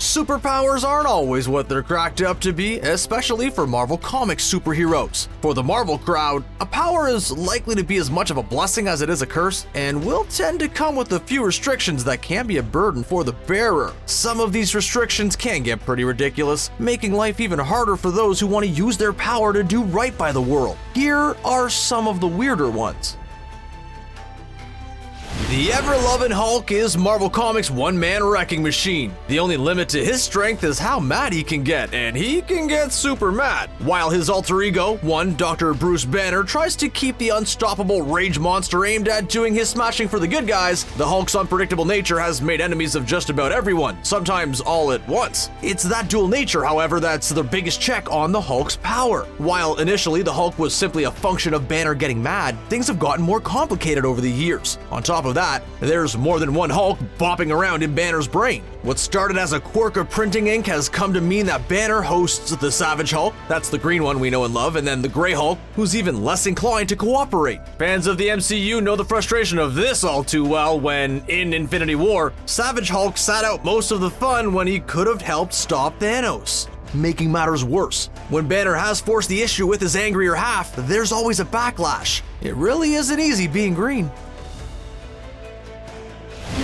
Superpowers aren't always what they're cracked up to be, especially for Marvel Comics superheroes. For the Marvel crowd, a power is likely to be as much of a blessing as it is a curse, and will tend to come with a few restrictions that can be a burden for the bearer. Some of these restrictions can get pretty ridiculous, making life even harder for those who want to use their power to do right by the world. Here are some of the weirder ones. The ever-loving Hulk is Marvel Comics' one-man wrecking machine. The only limit to his strength is how mad he can get, and he can get super mad. While his alter ego, one Dr. Bruce Banner, tries to keep the unstoppable rage monster aimed at doing his smashing for the good guys, the Hulk's unpredictable nature has made enemies of just about everyone, sometimes all at once. It's that dual nature, however, that's the biggest check on the Hulk's power. While initially the Hulk was simply a function of Banner getting mad, things have gotten more complicated over the years. On top of that, there's more than one Hulk bopping around in Banner's brain. What started as a quirk of printing ink has come to mean that Banner hosts the Savage Hulk, that's the green one we know and love, and then the Grey Hulk, who's even less inclined to cooperate. Fans of the MCU know the frustration of this all too well when, in Infinity War, Savage Hulk sat out most of the fun when he could have helped stop Thanos. Making matters worse, when Banner has forced the issue with his angrier half, there's always a backlash. It really isn't easy being green.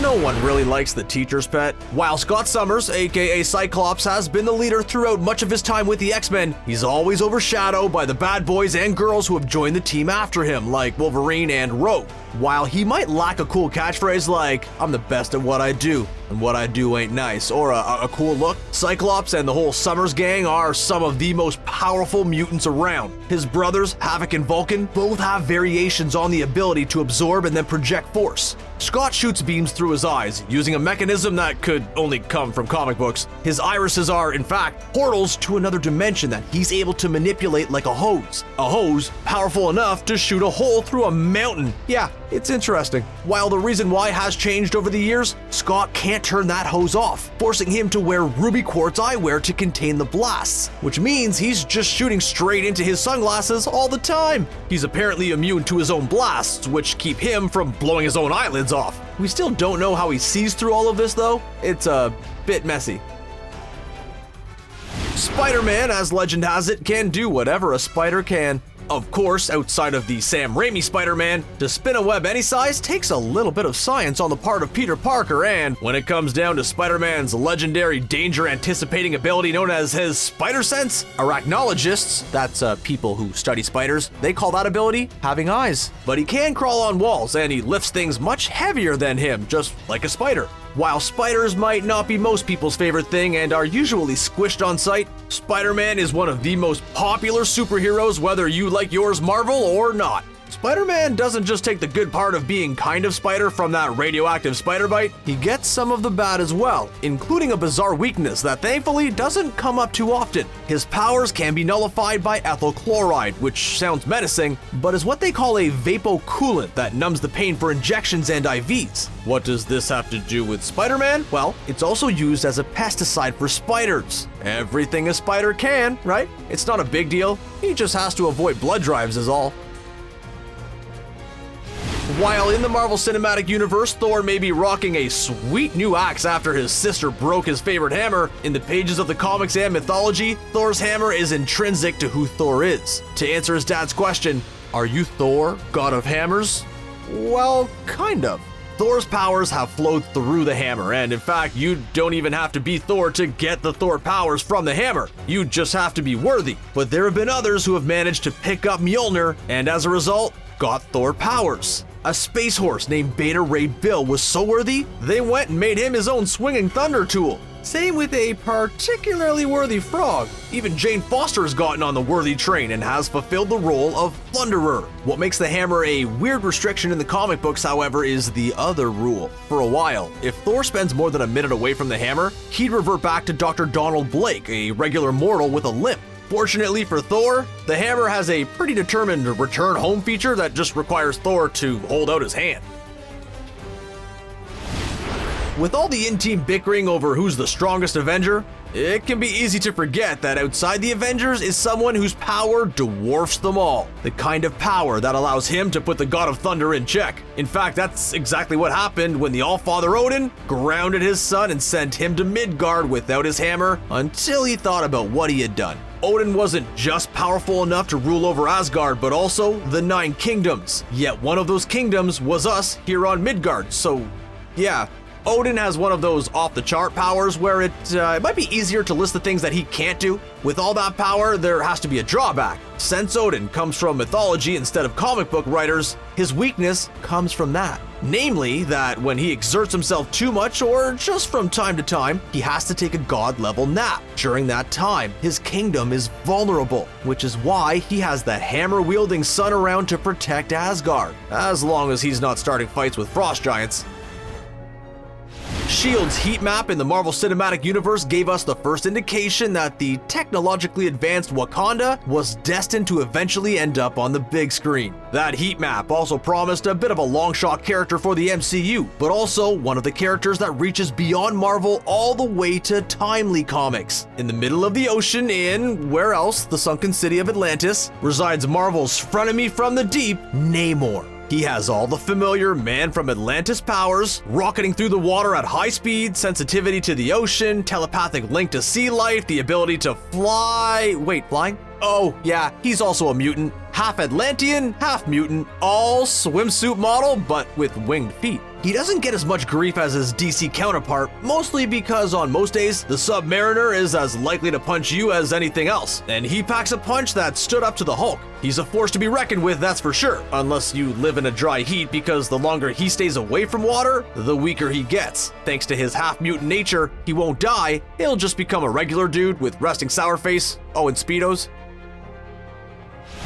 No one really likes the teacher's pet. While Scott Summers, aka Cyclops, has been the leader throughout much of his time with the X-Men, he's always overshadowed by the bad boys and girls who have joined the team after him, like Wolverine and Rogue. While he might lack a cool catchphrase like, "I'm the best at what I do, and what I do ain't nice," or a cool look, Cyclops and the whole Summers gang are some of the most powerful mutants around. His brothers, Havoc and Vulcan, both have variations on the ability to absorb and then project force. Scott shoots beams through his eyes, using a mechanism that could only come from comic books. His irises are, in fact, portals to another dimension that he's able to manipulate like a hose. A hose powerful enough to shoot a hole through a mountain. Yeah, it's interesting. While the reason why has changed over the years, Scott can't turn that hose off, forcing him to wear ruby quartz eyewear to contain the blasts, which means he's just shooting straight into his sunglasses all the time. He's apparently immune to his own blasts, which keep him from blowing his own eyelids off. We still don't know how he sees through all of this though. It's a bit messy. Spider-Man, as legend has it, can do whatever a spider can. Of course, outside of the Sam Raimi Spider-Man, to spin a web any size takes a little bit of science on the part of Peter Parker, and when it comes down to Spider-Man's legendary danger-anticipating ability known as his spider sense, arachnologists, that's people who study spiders, they call that ability having eyes. But he can crawl on walls, and he lifts things much heavier than him, just like a spider. While spiders might not be most people's favorite thing and are usually squished on sight, Spider-Man is one of the most popular superheroes whether you like yours Marvel or not. Spider-Man doesn't just take the good part of being kind of spider from that radioactive spider bite, he gets some of the bad as well, including a bizarre weakness that thankfully doesn't come up too often. His powers can be nullified by ethyl chloride, which sounds menacing, but is what they call a vapocoolant that numbs the pain for injections and IVs. What does this have to do with Spider-Man? Well, it's also used as a pesticide for spiders. Everything a spider can, right? It's not a big deal, he just has to avoid blood drives is all. While in the Marvel Cinematic Universe, Thor may be rocking a sweet new axe after his sister broke his favorite hammer, in the pages of the comics and mythology, Thor's hammer is intrinsic to who Thor is. To answer his dad's question, "Are you Thor, god of hammers?" Well, kind of. Thor's powers have flowed through the hammer, and in fact, you don't even have to be Thor to get the Thor powers from the hammer. You just have to be worthy. But there have been others who have managed to pick up Mjolnir, and as a result, got Thor powers. A space horse named Beta Ray Bill was so worthy, they went and made him his own swinging thunder tool. Same with a particularly worthy frog. Even Jane Foster has gotten on the worthy train and has fulfilled the role of Thunderer. What makes the hammer a weird restriction in the comic books, however, is the other rule. For a while, if Thor spends more than a minute away from the hammer, he'd revert back to Dr. Donald Blake, a regular mortal with a limp. Fortunately for Thor, the hammer has a pretty determined return home feature that just requires Thor to hold out his hand. With all the in-team bickering over who's the strongest Avenger, it can be easy to forget that outside the Avengers is someone whose power dwarfs them all. The kind of power that allows him to put the God of Thunder in check. In fact, that's exactly what happened when the All-Father Odin grounded his son and sent him to Midgard without his hammer until he thought about what he had done. Odin wasn't just powerful enough to rule over Asgard, but also the 9 kingdoms. Yet one of those kingdoms was us here on Midgard, so yeah. Odin has one of those off-the-chart powers where it might be easier to list the things that he can't do. With all that power, there has to be a drawback. Since Odin comes from mythology instead of comic book writers, his weakness comes from that. Namely, that when he exerts himself too much or just from time to time, he has to take a god-level nap. During that time, his kingdom is vulnerable, which is why he has the hammer-wielding son around to protect Asgard, as long as he's not starting fights with frost giants. S.H.I.E.L.D.'s Heatmap in the Marvel Cinematic Universe gave us the first indication that the technologically advanced Wakanda was destined to eventually end up on the big screen. That Heatmap also promised a bit of a long-shot character for the MCU, but also one of the characters that reaches beyond Marvel all the way to timely comics. In the middle of the ocean in, where else, the sunken city of Atlantis, resides Marvel's frenemy from the deep, Namor. He has all the familiar Man from Atlantis powers, rocketing through the water at high speed, sensitivity to the ocean, telepathic link to sea life, the ability to fly. Wait, flying? Oh, yeah, he's also a mutant. Half Atlantean, half mutant, all swimsuit model, but with winged feet. He doesn't get as much grief as his DC counterpart, mostly because on most days, the Submariner is as likely to punch you as anything else, and he packs a punch that stood up to the Hulk. He's a force to be reckoned with, that's for sure, unless you live in a dry heat, because the longer he stays away from water, the weaker he gets. Thanks to his half-mutant nature, he won't die, he'll just become a regular dude with resting sour face, and Speedos.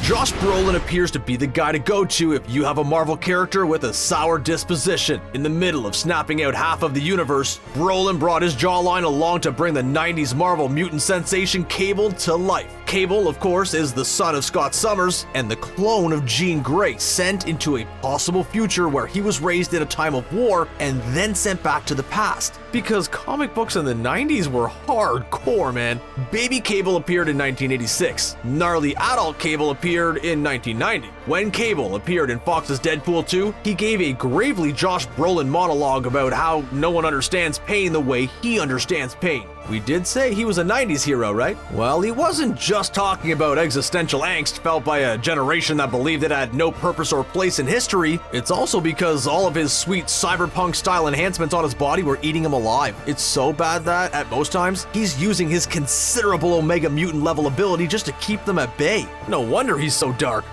Josh Brolin appears to be the guy to go to if you have a Marvel character with a sour disposition. In the middle of snapping out half of the universe, Brolin brought his jawline along to bring the 90s Marvel mutant sensation Cable to life. Cable, of course, is the son of Scott Summers and the clone of Jean Grey, sent into a possible future where he was raised in a time of war and then sent back to the past. Because comic books in the 90s were hardcore, man. Baby Cable appeared in 1986. Gnarly adult Cable appeared in 1990. When Cable appeared in Fox's Deadpool 2, he gave a gravely Josh Brolin monologue about how no one understands pain the way he understands pain. We did say he was a 90s hero, right? Well, he wasn't just talking about existential angst felt by a generation that believed it had no purpose or place in history. It's also because all of his sweet cyberpunk-style enhancements on his body were eating him alive. It's so bad that, at most times, he's using his considerable Omega Mutant level ability just to keep them at bay. No wonder he's so dark.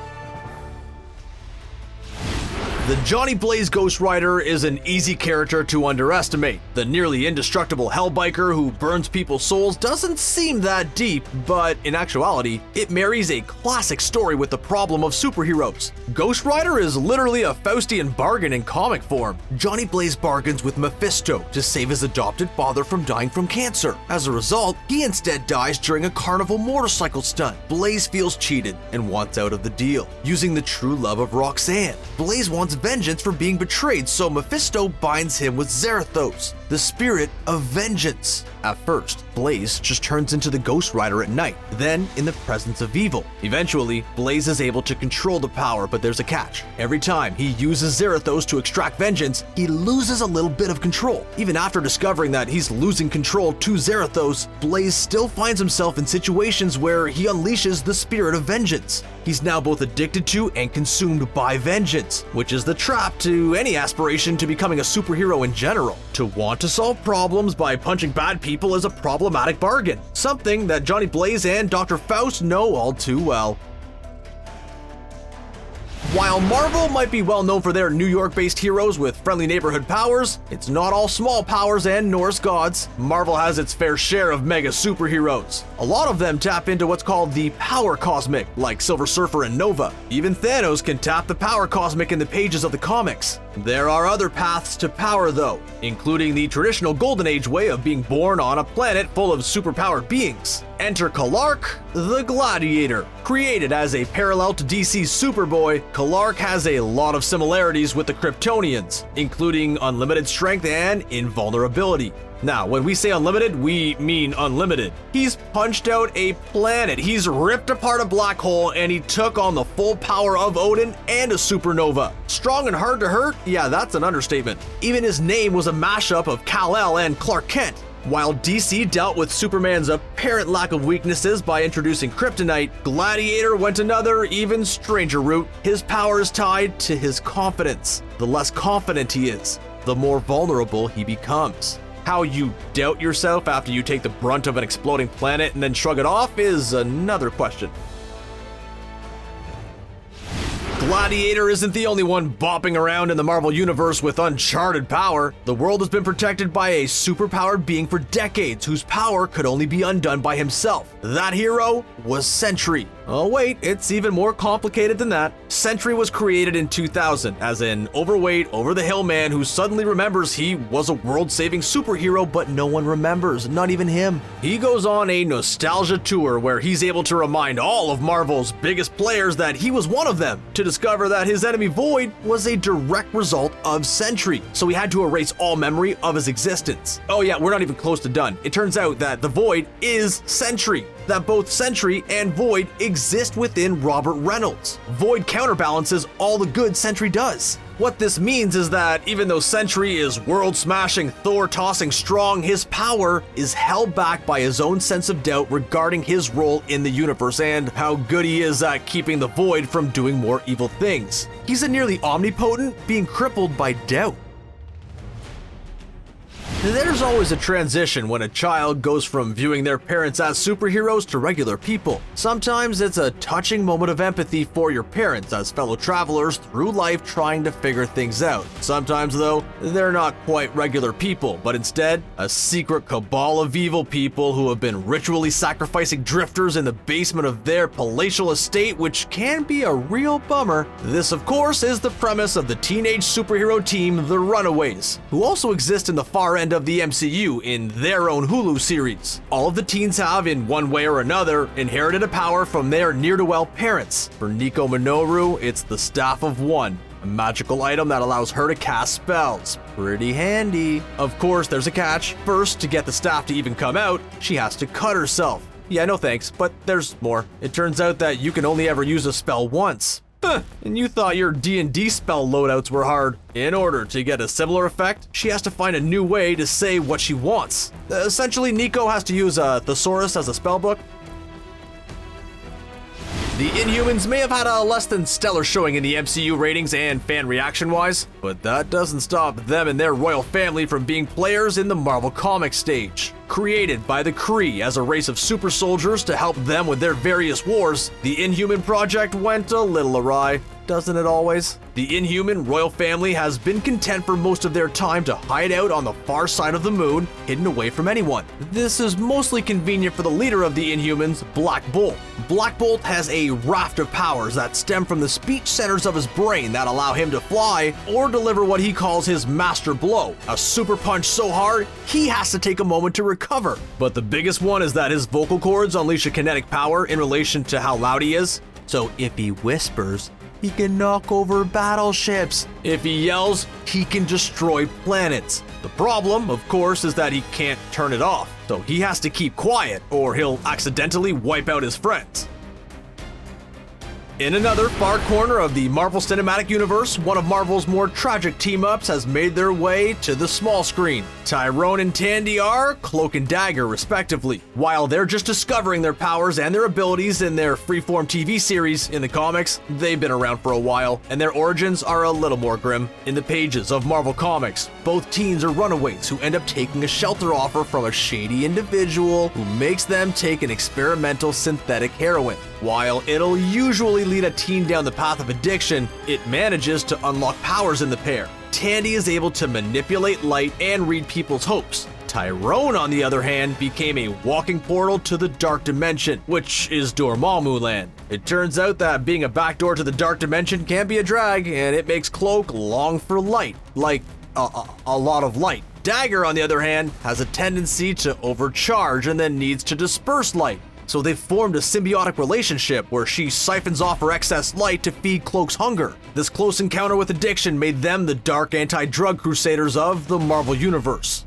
The Johnny Blaze Ghost Rider is an easy character to underestimate. The nearly indestructible hellbiker who burns people's souls doesn't seem that deep, but in actuality, it marries a classic story with the problem of superheroes. Ghost Rider is literally a Faustian bargain in comic form. Johnny Blaze bargains with Mephisto to save his adopted father from dying from cancer. As a result, he instead dies during a carnival motorcycle stunt. Blaze feels cheated and wants out of the deal, using the true love of Roxanne. Blaze wants vengeance for being betrayed, so Mephisto binds him with Zarathos, the spirit of vengeance. At first, Blaze just turns into the Ghost Rider at night, then in the presence of evil. Eventually, Blaze is able to control the power, but there's a catch. Every time he uses Zarathos to extract vengeance, he loses a little bit of control. Even after discovering that he's losing control to Zarathos, Blaze still finds himself in situations where he unleashes the spirit of vengeance. He's now both addicted to and consumed by vengeance, which is the trap to any aspiration to becoming a superhero in general. To want to solve problems by punching bad people is a problematic bargain, something that Johnny Blaze and Dr. Faust know all too well. While Marvel might be well known for their New York-based heroes with friendly neighborhood powers, it's not all small powers and Norse gods. Marvel has its fair share of mega superheroes. A lot of them tap into what's called the power cosmic, like Silver Surfer and Nova. Even Thanos can tap the power cosmic in the pages of the comics. There are other paths to power though, including the traditional Golden Age way of being born on a planet full of superpowered beings. Enter Clark, the Gladiator. Created as a parallel to DC's Superboy, Clark has a lot of similarities with the Kryptonians, including unlimited strength and invulnerability. Now, when we say unlimited, we mean unlimited. He's punched out a planet, he's ripped apart a black hole, and he took on the full power of Odin and a supernova. Strong and hard to hurt? Yeah, that's an understatement. Even his name was a mashup of Kal-El and Clark Kent. While DC dealt with Superman's apparent lack of weaknesses by introducing Kryptonite, Gladiator went another, even stranger route. His power is tied to his confidence. The less confident he is, the more vulnerable he becomes. How you doubt yourself after you take the brunt of an exploding planet and then shrug it off is another question. Gladiator isn't the only one bopping around in the Marvel Universe with uncharted power. The world has been protected by a superpowered being for decades whose power could only be undone by himself. That hero was Sentry. Oh wait, it's even more complicated than that. Sentry was created in 2000 as an overweight, over-the-hill man who suddenly remembers he was a world-saving superhero, but no one remembers, not even him. He goes on a nostalgia tour where he's able to remind all of Marvel's biggest players that he was one of them, to discover that his enemy Void was a direct result of Sentry, so he had to erase all memory of his existence. Oh yeah, we're not even close to done. It turns out that the Void is Sentry, that both Sentry and Void exist within Robert Reynolds. Void counterbalances all the good Sentry does. What this means is that even though Sentry is world-smashing, Thor-tossing strong, his power is held back by his own sense of doubt regarding his role in the universe and how good he is at keeping the Void from doing more evil things. He's a nearly omnipotent being crippled by doubt. There's always a transition when a child goes from viewing their parents as superheroes to regular people. Sometimes it's a touching moment of empathy for your parents as fellow travelers through life trying to figure things out. Sometimes though, they're not quite regular people, but instead, a secret cabal of evil people who have been ritually sacrificing drifters in the basement of their palatial estate, which can be a real bummer. This of course is the premise of the teenage superhero team, the Runaways, who also exist in the far end of the MCU in their own Hulu series. All of the teens have, in one way or another, inherited a power from their ne'er-do-well parents. For Nico Minoru, it's the Staff of One, a magical item that allows her to cast spells. Pretty handy. Of course, there's a catch. First, to get the staff to even come out, she has to cut herself. Yeah, no thanks, but there's more. It turns out that you can only ever use a spell once. And you thought your D&D spell loadouts were hard. In order to get a similar effect, she has to find a new way to say what she wants. Essentially, Nico has to use a thesaurus as a spellbook. The Inhumans may have had a less than stellar showing in the MCU ratings and fan reaction-wise, but that doesn't stop them and their royal family from being players in the Marvel Comics stage. Created by the Kree as a race of super soldiers to help them with their various wars, the Inhuman project went a little awry. Doesn't it always? The Inhuman royal family has been content for most of their time to hide out on the far side of the moon, hidden away from anyone. This is mostly convenient for the leader of the Inhumans, Black Bolt. Black Bolt has a raft of powers that stem from the speech centers of his brain that allow him to fly or deliver what he calls his master blow, a super punch so hard he has to take a moment to recover. But the biggest one is that his vocal cords unleash a kinetic power in relation to how loud he is. So if he whispers, he can knock over battleships. If he yells, he can destroy planets. The problem, of course, is that he can't turn it off, so he has to keep quiet or he'll accidentally wipe out his friends. In another far corner of the Marvel Cinematic Universe, one of Marvel's more tragic team-ups has made their way to the small screen. Tyrone and Tandy are Cloak and Dagger, respectively. While they're just discovering their powers and their abilities in their freeform TV series, in the comics, they've been around for a while, and their origins are a little more grim. In the pages of Marvel Comics, both teens are runaways who end up taking a shelter offer from a shady individual who makes them take an experimental synthetic heroin. While it'll usually lead a teen down the path of addiction, it manages to unlock powers in the pair. Tandy is able to manipulate light and read people's hopes. Tyrone, on the other hand, became a walking portal to the Dark Dimension, which is Dormammu land. It turns out that being a backdoor to the Dark Dimension can be a drag, and it makes Cloak long for light, like a lot of light. Dagger, on the other hand, has a tendency to overcharge and then needs to disperse light. So they've formed a symbiotic relationship where she siphons off her excess light to feed Cloak's hunger. This close encounter with addiction made them the dark anti-drug crusaders of the Marvel Universe.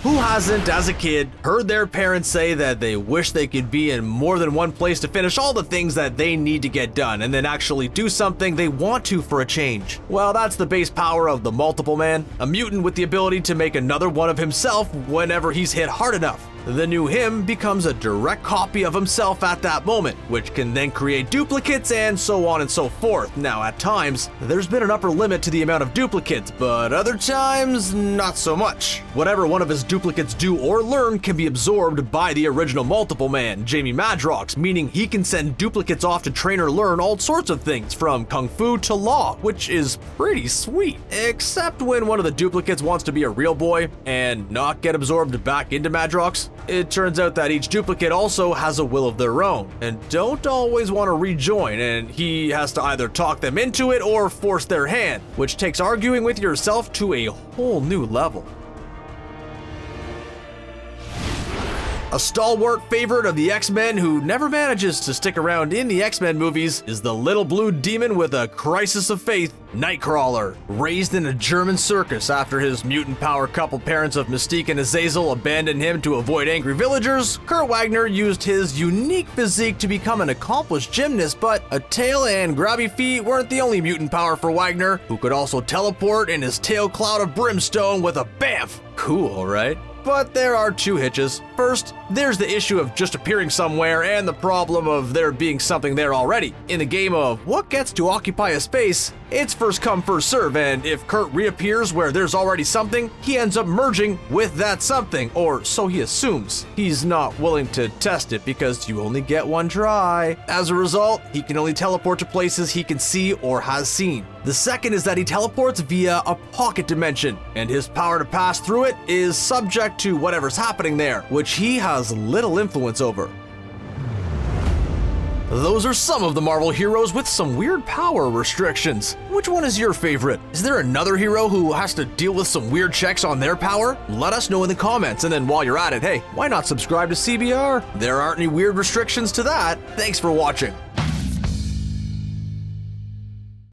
Who hasn't, as a kid, heard their parents say that they wish they could be in more than one place to finish all the things that they need to get done and then actually do something they want to for a change? Well, that's the base power of the Multiple Man, a mutant with the ability to make another one of himself whenever he's hit hard enough. The new him becomes a direct copy of himself at that moment, which can then create duplicates and so on and so forth. Now, at times, there's been an upper limit to the amount of duplicates, but other times, not so much. Whatever one of his duplicates do or learn can be absorbed by the original Multiple Man, Jamie Madrox, meaning he can send duplicates off to train or learn all sorts of things, from kung fu to law, which is pretty sweet. Except when one of the duplicates wants to be a real boy and not get absorbed back into Madrox. It turns out that each duplicate also has a will of their own, and don't always want to rejoin, and he has to either talk them into it or force their hand, which takes arguing with yourself to a whole new level. A stalwart favorite of the X-Men who never manages to stick around in the X-Men movies is the little blue demon with a crisis of faith, Nightcrawler. Raised in a German circus after his mutant power couple parents of Mystique and Azazel abandoned him to avoid angry villagers, Kurt Wagner used his unique physique to become an accomplished gymnast, but a tail and grabby feet weren't the only mutant power for Wagner, who could also teleport in his tail cloud of brimstone with a BAMF! Cool, right? But there are two hitches. First, there's the issue of just appearing somewhere and the problem of there being something there already. In the game of what gets to occupy a space, it's first come first serve, and if Kurt reappears where there's already something, he ends up merging with that something, or so he assumes. He's not willing to test it because you only get one try. As a result, he can only teleport to places he can see or has seen. The second is that he teleports via a pocket dimension, and his power to pass through it is subject to whatever's happening there, which he has little influence over. Those are some of the Marvel heroes with some weird power restrictions. Which one is your favorite? Is there another hero who has to deal with some weird checks on their power? Let us know in the comments, and then while you're at it, hey, why not subscribe to CBR? There aren't any weird restrictions to that. Thanks for watching.